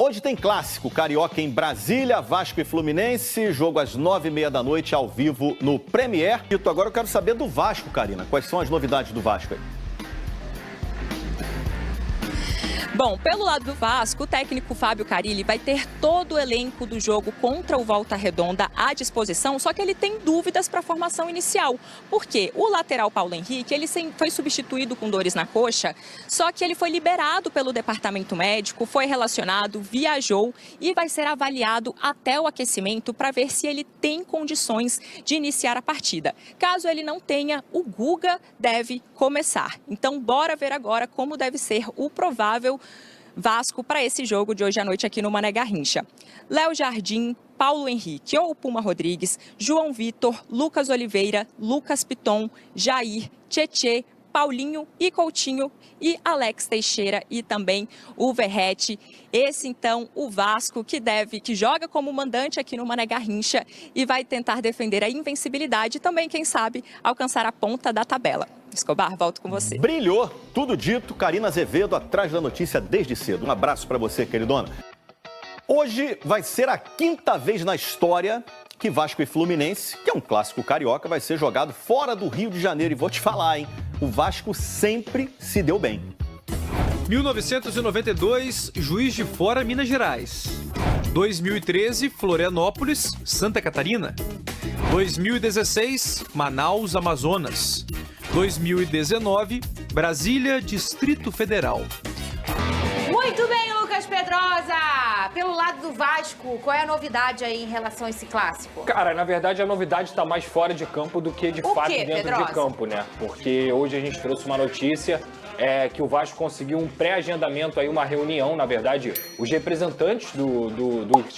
Hoje tem clássico carioca em Brasília, Vasco e Fluminense, jogo às 9h30 da noite, ao vivo no Premier. Agora eu quero saber do Vasco, Karina. Quais são as novidades do Vasco aí? Bom, pelo lado do Vasco, o técnico Fábio Carille vai ter todo o elenco do jogo contra o Volta Redonda à disposição, só que ele tem dúvidas para a formação inicial. Por quê? O lateral Paulo Henrique, ele foi substituído com dores na coxa, só que ele foi liberado pelo departamento médico, foi relacionado, viajou e vai ser avaliado até o aquecimento para ver se ele tem condições de iniciar a partida. Caso ele não tenha, o Guga deve começar. Então, bora ver agora como deve ser o provável Vasco para esse jogo de hoje à noite aqui no Mané Garrincha. Léo Jardim, Paulo Henrique ou Puma Rodrigues, João Vitor, Lucas Oliveira, Lucas Piton, Jair, Tietê, Paulinho e Coutinho e Alex Teixeira e também o Verratti. Esse, então, o Vasco que joga como mandante aqui no Mané Garrincha e vai tentar defender a invencibilidade e também, quem sabe, alcançar a ponta da tabela. Escobar, volto com você. Brilhou, tudo dito. Karina Azevedo atrás da notícia desde cedo. Um abraço para você, queridona. Hoje vai ser a 5ª vez na história que Vasco e Fluminense, que é um clássico carioca, vai ser jogado fora do Rio de Janeiro. E vou te falar, hein? O Vasco sempre se deu bem. 1992, Juiz de Fora, Minas Gerais. 2013, Florianópolis, Santa Catarina. 2016, Manaus, Amazonas. 2019, Brasília, Distrito Federal. Muito bem, Lucas Pedrosa! Pelo lado do Vasco, qual é a novidade aí em relação a esse clássico? Cara, na verdade a novidade está mais fora de campo do que de fato dentro Pedrosa? de campo, né? Porque hoje a gente trouxe uma notícia que o Vasco conseguiu um pré-agendamento aí, uma reunião, na verdade, os representantes do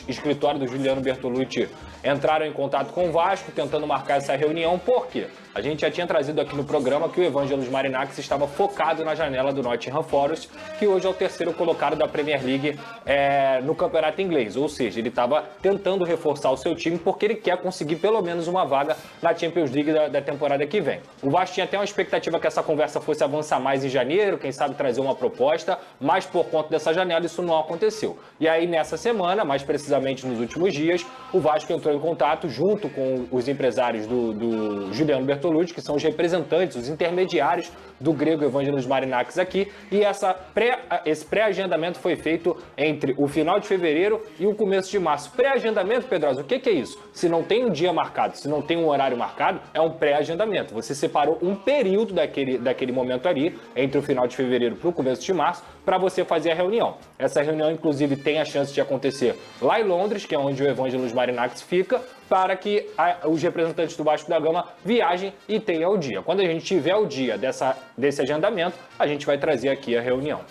escritório do Juliano Bertolucci entraram em contato com o Vasco, tentando marcar essa reunião, por quê? A gente já tinha trazido aqui no programa que o Evangelos Marinakis estava focado na janela do Nottingham Forest, que hoje é o 3º colocado da Premier League no campeonato inglês. Ou seja, ele estava tentando reforçar o seu time porque ele quer conseguir pelo menos uma vaga na Champions League da temporada que vem. O Vasco tinha até uma expectativa que essa conversa fosse avançar mais em janeiro, quem sabe trazer uma proposta, mas por conta dessa janela isso não aconteceu. E aí nessa semana, mais precisamente nos últimos dias, o Vasco entrou em contato junto com os empresários do Juliano Bertolucci, que são os representantes, os intermediários do grego Evangelos Marinakis aqui, e esse pré-agendamento foi feito entre o final de fevereiro e o começo de março. Pré-agendamento, Pedrosa, o que é isso? Se não tem um dia marcado, se não tem um horário marcado, é um pré-agendamento. Você separou um período daquele momento ali, entre o final de fevereiro para o começo de março, para você fazer a reunião. Essa reunião, inclusive, tem a chance de acontecer lá em Londres, que é onde o Evangelos Marinakis fica, para que os representantes do Vasco da Gama viajem e tenham o dia. Quando a gente tiver o dia desse agendamento, a gente vai trazer aqui a reunião.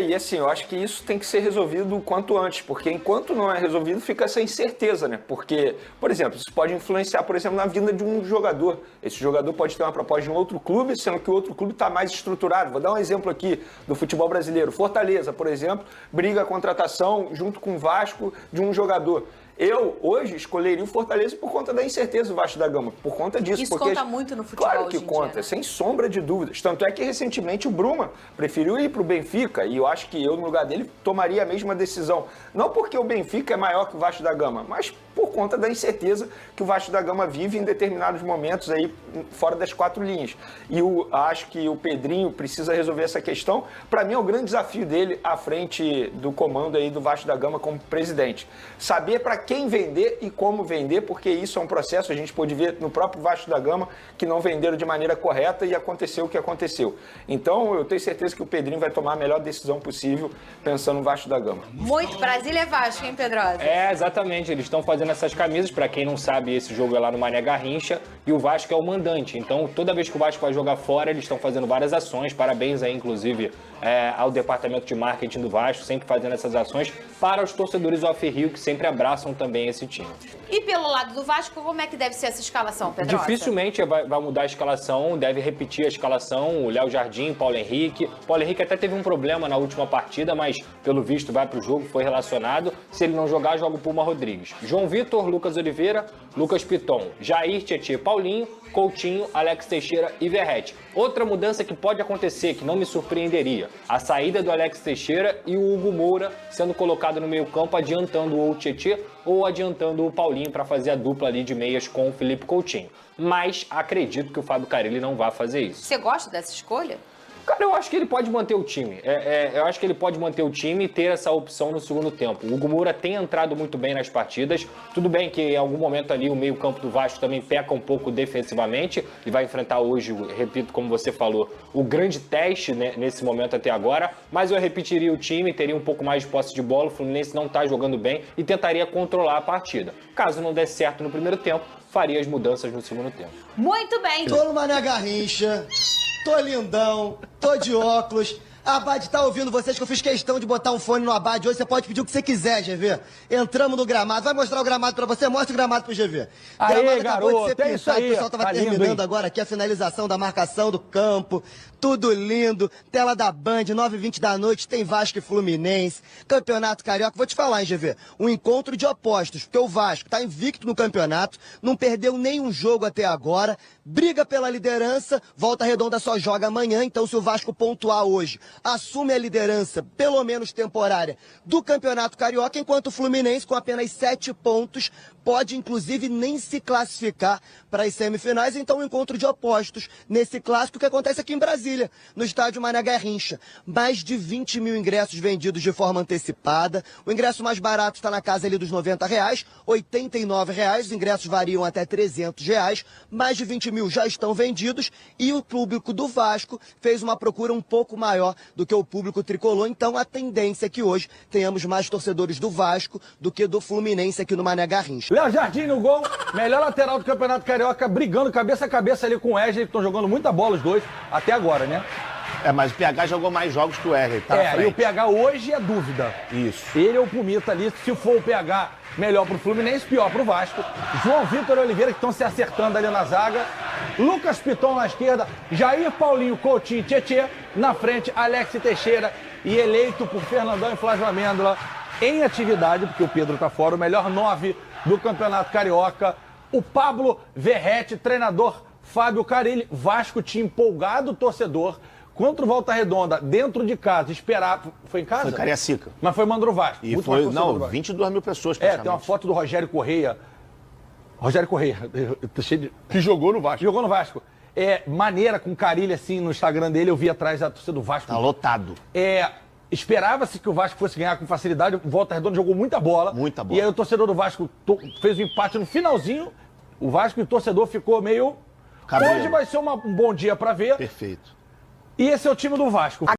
E assim, eu acho que isso tem que ser resolvido o quanto antes, porque enquanto não é resolvido, fica essa incerteza, né? Porque, por exemplo, isso pode influenciar, por exemplo, na vinda de um jogador. Esse jogador pode ter uma proposta de um outro clube, sendo que o outro clube está mais estruturado. Vou dar um exemplo aqui do futebol brasileiro. Fortaleza, por exemplo, briga a contratação junto com o Vasco de um jogador. Eu, hoje, escolheria o Fortaleza por conta da incerteza do Vasco da Gama, por conta disso. Isso conta muito no futebol. Claro que conta, né? Sem sombra de dúvidas. Tanto é que, recentemente, o Bruma preferiu ir para o Benfica, e eu acho que eu, no lugar dele, tomaria a mesma decisão. Não porque o Benfica é maior que o Vasco da Gama, mas por conta da incerteza que o Vasco da Gama vive em determinados momentos aí, fora das 4 linhas. E acho que o Pedrinho precisa resolver essa questão. Para mim, é o grande desafio dele à frente do comando aí do Vasco da Gama como presidente. Saber para quem vender e como vender, porque isso é um processo, a gente pôde ver no próprio Vasco da Gama, que não venderam de maneira correta e aconteceu o que aconteceu. Então, eu tenho certeza que o Pedrinho vai tomar a melhor decisão possível, pensando no Vasco da Gama. Muito Brasília é Vasco, hein, Pedrosa? Exatamente, eles estão fazendo essas camisas, para quem não sabe, esse jogo é lá no Mané Garrincha, e o Vasco é o mandante. Então, toda vez que o Vasco vai jogar fora, eles estão fazendo várias ações, parabéns aí, inclusive, ao departamento de marketing do Vasco, sempre fazendo essas ações para os torcedores do Off-Rio, que sempre abraçam também esse time. E pelo lado do Vasco, como é que deve ser essa escalação, Pedrosa? Dificilmente vai mudar a escalação, deve repetir a escalação, o Léo Jardim, Paulo Henrique. Paulo Henrique até teve um problema na última partida, mas pelo visto vai para o jogo, foi relacionado. Se ele não jogar, joga o Puma Rodrigues. João Vitor, Lucas Oliveira, Lucas Piton, Jair, Tietê, Paulinho, Coutinho, Alex Teixeira e Verratti. Outra mudança que pode acontecer, que não me surpreenderia, a saída do Alex Teixeira e o Hugo Moura sendo colocado no meio-campo, adiantando ou o Tietê ou adiantando o Paulinho para fazer a dupla ali de meias com o Felipe Coutinho. Mas acredito que o Fábio Carille não vai fazer isso. Você gosta dessa escolha? Cara, eu acho que ele pode manter o time. Eu acho que ele pode manter o time e ter essa opção no segundo tempo. O Hugo Moura tem entrado muito bem nas partidas. Tudo bem que em algum momento ali o meio-campo do Vasco também peca um pouco defensivamente e vai enfrentar hoje, repito, como você falou, o grande teste, né, nesse momento até agora. Mas eu repetiria o time, teria um pouco mais de posse de bola. O Fluminense não está jogando bem e tentaria controlar a partida. Caso não desse certo no primeiro tempo, faria as mudanças no segundo tempo. Muito bem. Tô no Mané Garrincha, tô lindão, tô de óculos. Abade tá ouvindo vocês que eu fiz questão de botar um fone no Abade. Hoje você pode pedir o que você quiser, GV. Entramos no gramado. Vai mostrar o gramado pra você? Mostra o gramado pro GV. Aí, garoto, é isso aí. O pessoal tava Tá lindo, terminando hein? agora aqui a finalização da marcação do campo. Tudo lindo. Tela da Band, 9h20 da noite, tem Vasco e Fluminense. Campeonato Carioca. Vou te falar, hein, GV. Um encontro de opostos, porque o Vasco tá invicto no campeonato, não perdeu nenhum jogo até agora, briga pela liderança, Volta Redonda só joga amanhã, então se o Vasco pontuar hoje, assume a liderança, pelo menos temporária, do Campeonato Carioca, enquanto o Fluminense, com apenas 7 pontos, pode inclusive nem se classificar para as semifinais. Então um encontro de opostos nesse clássico que acontece aqui em Brasília, no estádio Mané Garrincha. Mais de 20 mil ingressos vendidos de forma antecipada. O ingresso mais barato está na casa ali dos R$90, R$89. Os ingressos variam até R$300. Mais de 20 mil já estão vendidos e o público do Vasco fez uma procura um pouco maior do que o público tricolor. Então a tendência é que hoje tenhamos mais torcedores do Vasco do que do Fluminense aqui no Mané Garrincha. Léo Jardim no gol, melhor lateral do Campeonato Carioca, brigando cabeça a cabeça ali com o Wesley, que estão jogando muita bola os dois, até agora, né? Mas o PH jogou mais jogos que o Wesley, tá? E o PH hoje é dúvida. Isso. Ele ou o Pumita ali, se for o PH, melhor pro Fluminense, pior pro Vasco. João Vitor e Oliveira que estão se acertando ali na zaga. Lucas Piton na esquerda, Jair, Paulinho, Coutinho, Tietê. Na frente, Alex Teixeira e eleito por Fernandão e Flávio Amêndola em atividade, porque o Pedro tá fora, o melhor 9 do Campeonato Carioca. O Pablo Verratti, treinador Fábio Carille. Vasco tinha empolgado o torcedor contra o Volta Redonda, dentro de casa, esperar. Foi em casa? Foi Cariacica. Mas foi Mandro Vasco. E foi, não, 22 mil pessoas praticamente. Tem uma foto do Rogério Correia. Rogério Correia, que jogou no Vasco. Jogou no Vasco. Maneira, com Carille, assim, no Instagram dele, eu vi atrás da torcida do Vasco. Tá lotado. Esperava-se que o Vasco fosse ganhar com facilidade. O Volta Redonda jogou muita bola. Muita bola. E aí o torcedor do Vasco fez o empate no finalzinho. O Vasco e o torcedor ficou meio... Cabelo. Hoje vai ser um bom dia pra ver. Perfeito. E esse é o time do Vasco.